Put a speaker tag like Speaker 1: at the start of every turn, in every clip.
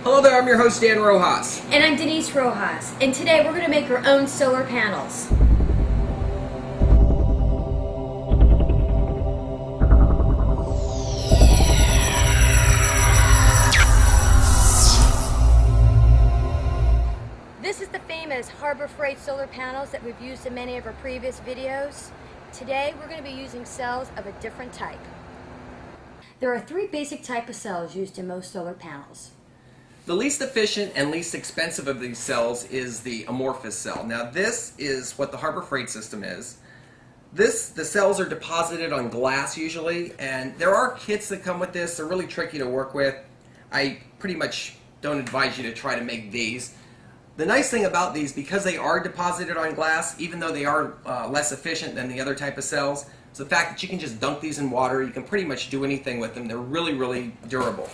Speaker 1: Hello there, I'm your host Dan Rojas.
Speaker 2: And I'm Denise Rojas, and today we're going to make our own solar panels. This is the famous Harbor Freight solar panels that we've used in many of our previous videos. Today we're going to be using cells of a different type. There are three basic types of cells used in most solar panels.
Speaker 1: The least efficient and least expensive of these cells is the amorphous cell. Now this is what the Harbor Freight system is. The cells are deposited on glass usually, and there are kits that come with this. They're really tricky to work with. I pretty much don't advise you to try to make these. The nice thing about these, because they are deposited on glass, even though they are less efficient than the other type of cells, is the fact that you can just dunk these in water. You can pretty much do anything with them. They're really, really durable.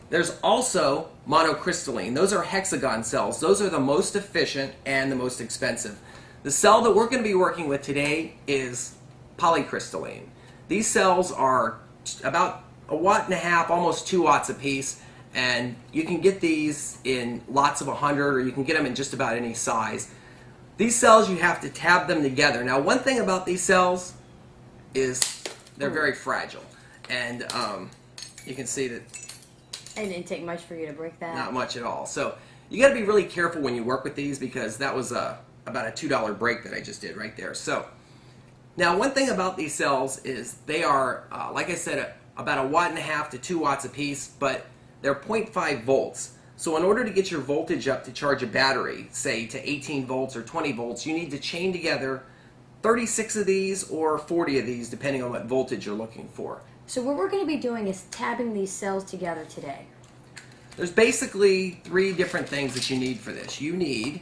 Speaker 1: There's also monocrystalline. Those are hexagon cells. Those are the most efficient and the most expensive. The cell that we're going to be working with today is polycrystalline. These cells are about 1.5 watts, almost 2 watts a piece, and you can get these in lots of 100, or you can get them in just about any size. These cells, you have to tab them together. Now, one thing about these cells is they're very fragile, and you can see that
Speaker 2: It didn't take much for you to break that.
Speaker 1: not much at all. So you got to be really careful when you work with these, because that was about a $2 break that I just did right there. So now one thing about these cells is they are, like I said, about 1.5 watts to 2 watts a piece, but they're 0.5 volts. So in order to get your voltage up to charge a battery, say to 18 volts or 20 volts, you need to chain together 36 of these or 40 of these, depending on what voltage you're looking for.
Speaker 2: So what we're going to be doing is tabbing these cells together today.
Speaker 1: There's basically 3 different things that you need for this. You need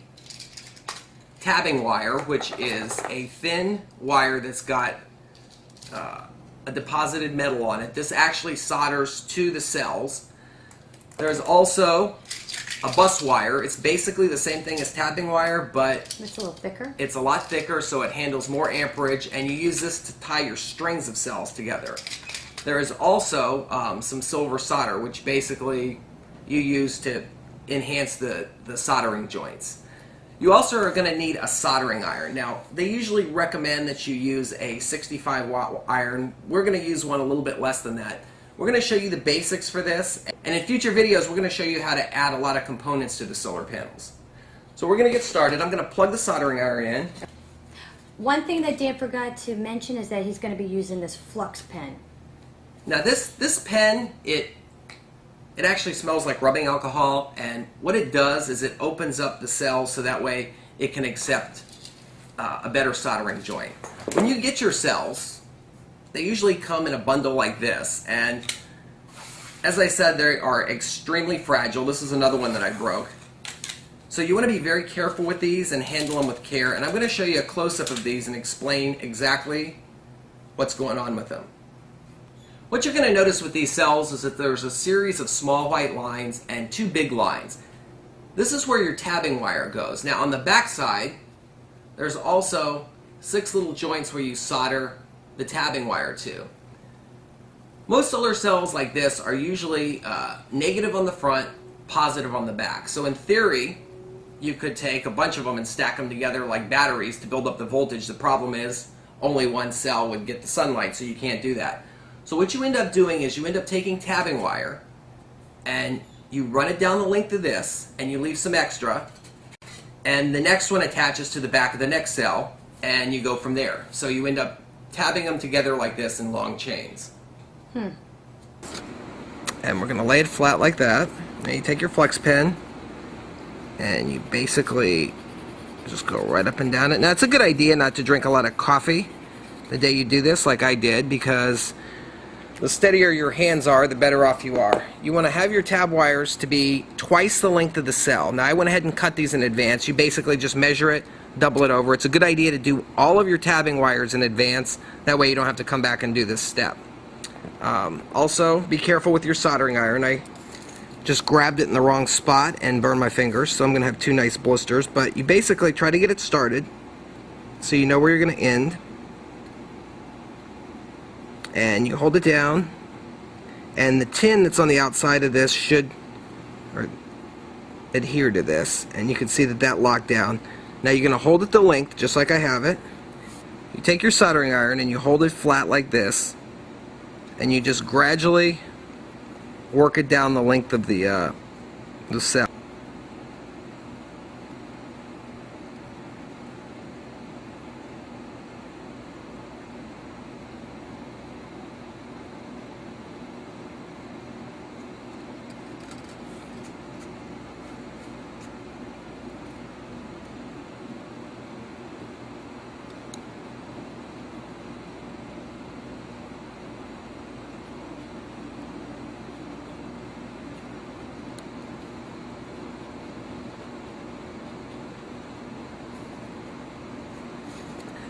Speaker 1: tabbing wire, which is a thin wire that's got a deposited metal on it. This actually solders to the cells. There's also a bus wire. It's basically the same thing as tabbing wire, but
Speaker 2: It's a little thicker.
Speaker 1: it's a lot thicker, so it handles more amperage, and you use this to tie your strings of cells together. There is also some silver solder, which basically you use to enhance the soldering joints. You also are going to need a soldering iron. Now, they usually recommend that you use a 65-watt iron. We're going to use one a little bit less than that. We're going to show you the basics for this, and in future videos we're going to show you how to add a lot of components to the solar panels. So we're going to get started. I'm going to plug the soldering iron in.
Speaker 2: One thing that Dan forgot to mention is that he's going to be using this flux pen.
Speaker 1: Now this pen, it actually smells like rubbing alcohol, and what it does is it opens up the cells so that way it can accept a better soldering joint. When you get your cells, they usually come in a bundle like this, and as I said, they are extremely fragile. This is another one that I broke. So you want to be very careful with these and handle them with care, and I'm going to show you a close-up of these and explain exactly what's going on with them. What you're going to notice with these cells is that there's a series of small white lines and 2 big lines. This is where your tabbing wire goes. Now on the back side, there's also 6 little joints where you solder the tabbing wire to. Most solar cells like this are usually negative on the front, positive on the back. So in theory, you could take a bunch of them and stack them together like batteries to build up the voltage. The problem is only one cell would get the sunlight, so you can't do that. So what you end up doing is you end up taking tabbing wire and you run it down the length of this, and you leave some extra, and the next one attaches to the back of the next cell, and you go from there. So you end up tabbing them together like this in long chains. And we're going to lay it flat like that. Now you take your flex pen and you basically just go right up and down it. Now it's a good idea not to drink a lot of coffee the day you do this, like I did, because the steadier your hands are, the better off you are. You want to have your tab wires to be twice the length of the cell. Now I went ahead and cut these in advance. You basically just measure it, double it over. It's a good idea to do all of your tabbing wires in advance. That way you don't have to come back and do this step. Also, be careful with your soldering iron. I just grabbed it in the wrong spot and burned my fingers, so I'm going to have 2 nice blisters. But you basically try to get it started so you know where you're going to end. And you hold it down, and the tin that's on the outside of this should, or adhere to this, and you can see that that locked down. Now you're going to hold it the length just like I have it. You take your soldering iron and you hold it flat like this, and you just gradually work it down the length of the cell.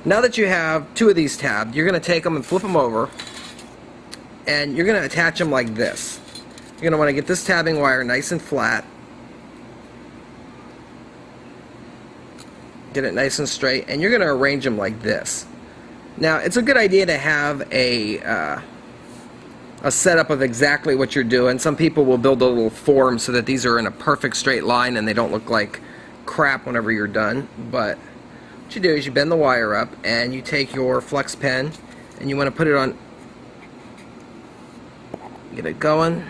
Speaker 1: Now that you have two of these tabbed, you're going to take them and flip them over, and you're going to attach them like this. You're going to want to get this tabbing wire nice and flat, get it nice and straight, and you're going to arrange them like this. Now, it's a good idea to have a setup of exactly what you're doing. Some people will build a little form so that these are in a perfect straight line and they don't look like crap whenever you're done. But what you do is you bend the wire up and you take your flex pen and you want to put it on, get it going,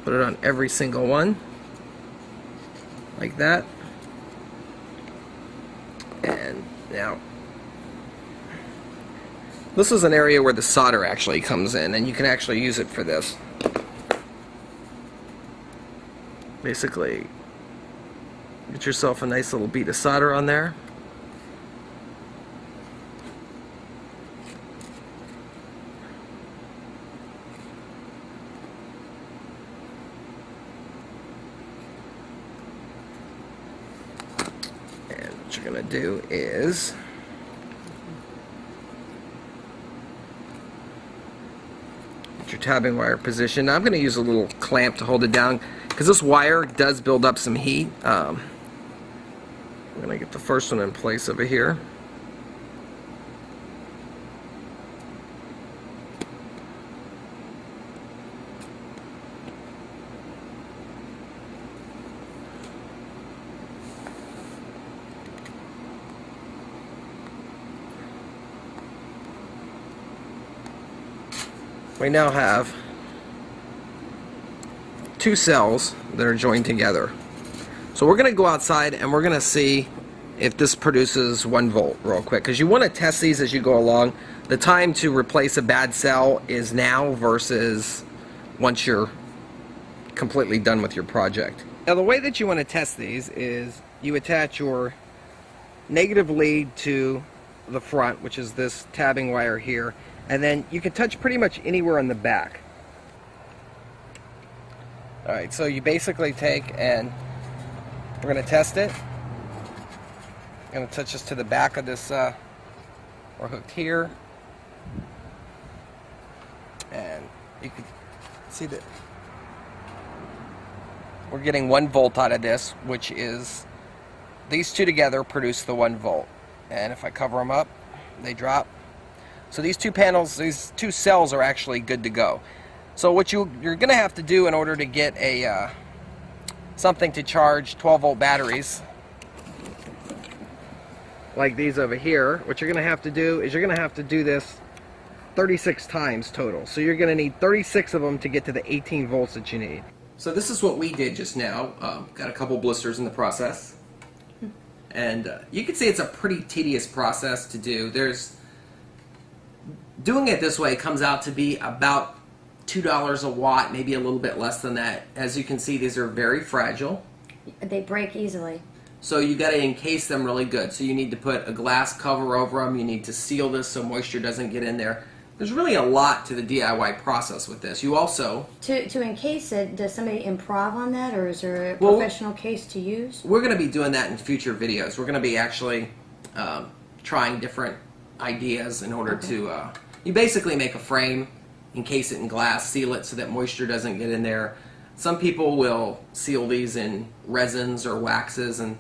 Speaker 1: put it on every single one like that. And now this is an area where the solder actually comes in, and you can actually use it for this. Basically, get yourself a nice little bead of solder on there. And what you're going to do is your tabbing wire position. Now I'm going to use a little clamp to hold it down because this wire does build up some heat. I'm going to get the first one in place over here. We now have two cells that are joined together. So we're going to go outside and we're going to see if this produces 1 volt real quick, because you want to test these as you go along. The time to replace a bad cell is now versus once you're completely done with your project. Now the way that you want to test these is you attach your negative lead to the front, which is this tabbing wire here, and then you can touch pretty much anywhere on the back. Alright, so you basically take and we're going to test it. I'm going to touch this to the back of this, we're hooked here, and you can see that we're getting 1 volt out of this, which is, these two together produce the 1 volt. And if I cover them up, they drop. So these two panels, these two cells are actually good to go. So what you're going to have to do in order to get a something to charge 12 volt batteries like these over here, what you're going to have to do is you're going to have to do this 36 times total. So you're going to need 36 of them to get to the 18 volts that you need. So this is what we did just now. Got a couple blisters in the process. And you can see it's a pretty tedious process to do. Doing it this way comes out to be about $2 a watt, maybe a little bit less than that. As you can see, these are very fragile.
Speaker 2: They break easily.
Speaker 1: So you got to encase them really good. So you need to put a glass cover over them. You need to seal this so moisture doesn't get in there. There's really a lot to the DIY process with this. You also... To
Speaker 2: encase it, does somebody improv on that, or is there a professional case to use?
Speaker 1: We're going to be doing that in future videos. We're going to be actually trying different ideas in order to... you basically make a frame, encase it in glass, seal it so that moisture doesn't get in there. Some people will seal these in resins or waxes, and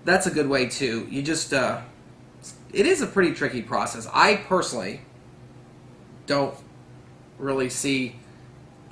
Speaker 1: that's a good way too. You just... it is a pretty tricky process. I personally don't really see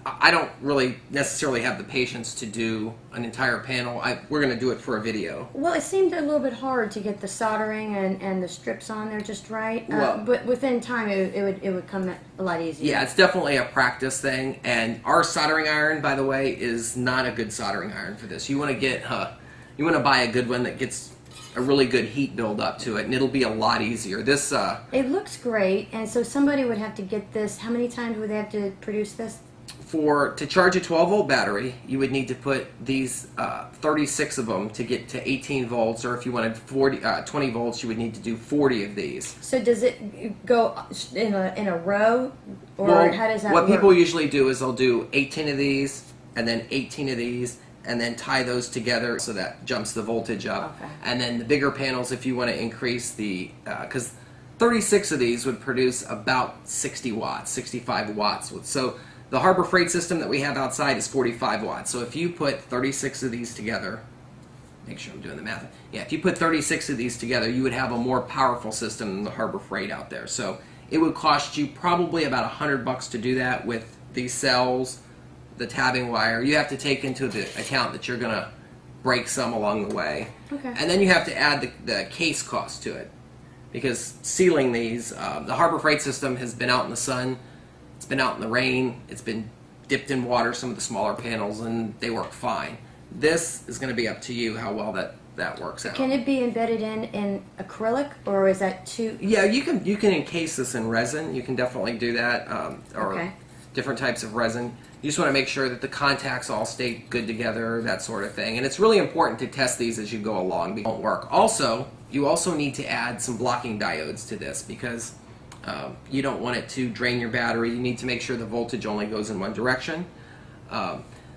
Speaker 1: I don't really necessarily have the patience to do an entire panel. We're going to do it for a video.
Speaker 2: Well, it seemed a little bit hard to get the soldering and the strips on there just right.
Speaker 1: Well-
Speaker 2: But within time, it would come a lot easier.
Speaker 1: Yeah, it's definitely a practice thing. And our soldering iron, by the way, is not a good soldering iron for this. You want to buy a good one that gets a really good heat build up to it, and it'll be a lot easier. This
Speaker 2: It looks great, and so somebody would have to get this. How many times would they have to produce this?
Speaker 1: to charge a 12-volt battery, you would need to put these 36 of them to get to 18 volts, or if you wanted 20 volts, you would need to do 40 of these.
Speaker 2: So does it go in a row, or
Speaker 1: Well,
Speaker 2: how does that
Speaker 1: what
Speaker 2: work?
Speaker 1: people usually do is they'll do 18 of these, and then 18 of these, and then tie those together so that jumps the voltage up.
Speaker 2: Okay.
Speaker 1: And then the bigger panels, if you want to increase the, because 36 of these would produce about 60 watts, 65 watts. So the Harbor Freight system that we have outside is 45 watts. So if you put 36 of these together, make sure I'm doing the math. Yeah, if you put 36 of these together, you would have a more powerful system than the Harbor Freight out there. So it would cost you probably about $100 to do that with these cells, the tabbing wire. You have to take into the account that you're going to break some along the way.
Speaker 2: Okay.
Speaker 1: And then you have to add the case cost to it. Because sealing these, the Harbor Freight system has been out in the sun, it's been out in the rain, it's been dipped in water, some of the smaller panels, and they work fine. This is going to be up to you how well that works out.
Speaker 2: Can it be embedded in acrylic, or is that too?
Speaker 1: Yeah, you can encase this in resin. You can definitely do that, or
Speaker 2: Okay.
Speaker 1: different types of resin. You just want to make sure that the contacts all stay good together, that sort of thing. And it's really important to test these as you go along. They won't work. Also, you also need to add some blocking diodes to this because you don't want it to drain your battery. You need to make sure the voltage only goes in one direction.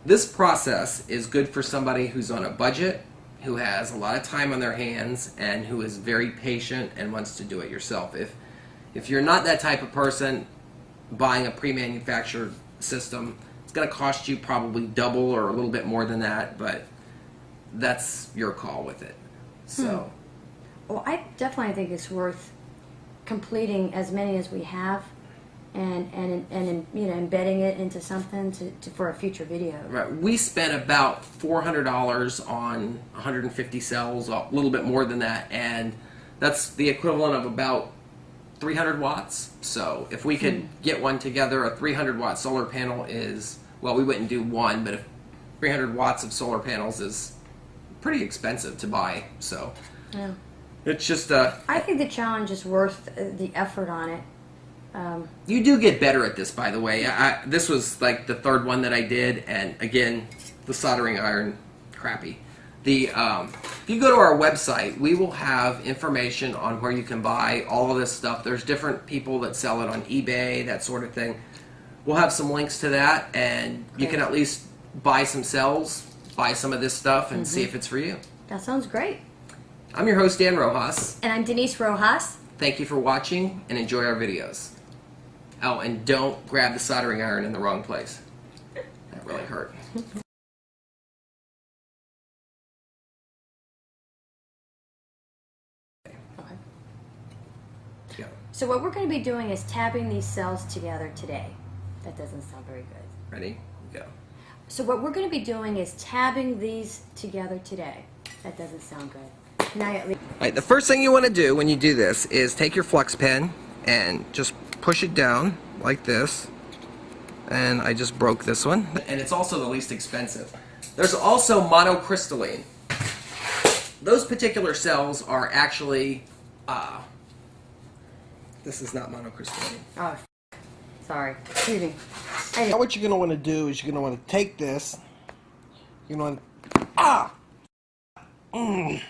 Speaker 1: This process is good for somebody who's on a budget, who has a lot of time on their hands, and who is very patient and wants to do it yourself. If you're not that type of person, buying a pre-manufactured system, it's going to cost you probably double or a little bit more than that, but that's your call with it. So,
Speaker 2: Well, I definitely think it's worth completing as many as we have, and embedding it into something for a future video.
Speaker 1: right, we spent about $400 on 150 cells, a little bit more than that, and that's the equivalent of about 300 watts. So if we could get one together, a 300 watt solar panel is, well, we wouldn't do one, but if 300 watts of solar panels is pretty expensive to buy. So
Speaker 2: Yeah.
Speaker 1: it's just
Speaker 2: I think the challenge is worth the effort on it.
Speaker 1: you do get better at this, by the way. This was like the third one that I did, and again, the soldering iron, crappy. If you go to our website, we will have information on where you can buy all of this stuff. There's different people that sell it on eBay, that sort of thing. We'll have some links to that, and you can at least buy some cells, buy some of this stuff, and see if it's for you.
Speaker 2: That sounds great.
Speaker 1: I'm your host, Dan Rojas.
Speaker 2: And I'm Denise Rojas.
Speaker 1: Thank you for watching, and enjoy our videos. Oh, and don't grab the soldering iron in the wrong place. That really hurt.
Speaker 2: Okay.
Speaker 1: Go.
Speaker 2: So what we're going to be doing is tabbing these cells together today. That doesn't sound very good.
Speaker 1: Ready? Go.
Speaker 2: So what we're going to be doing is tabbing these together today. That doesn't sound good. Now at least.
Speaker 1: All right, the first thing you want to do when you do this is take your flux pen and just push it down like this. And I just broke this one. And it's also the least expensive. There's also monocrystalline. Those particular cells are actually, this is not monocrystalline.
Speaker 2: Oh, sorry. Excuse me.
Speaker 3: Now what you're going to want to do is you're going to want to take this, you're going to want to,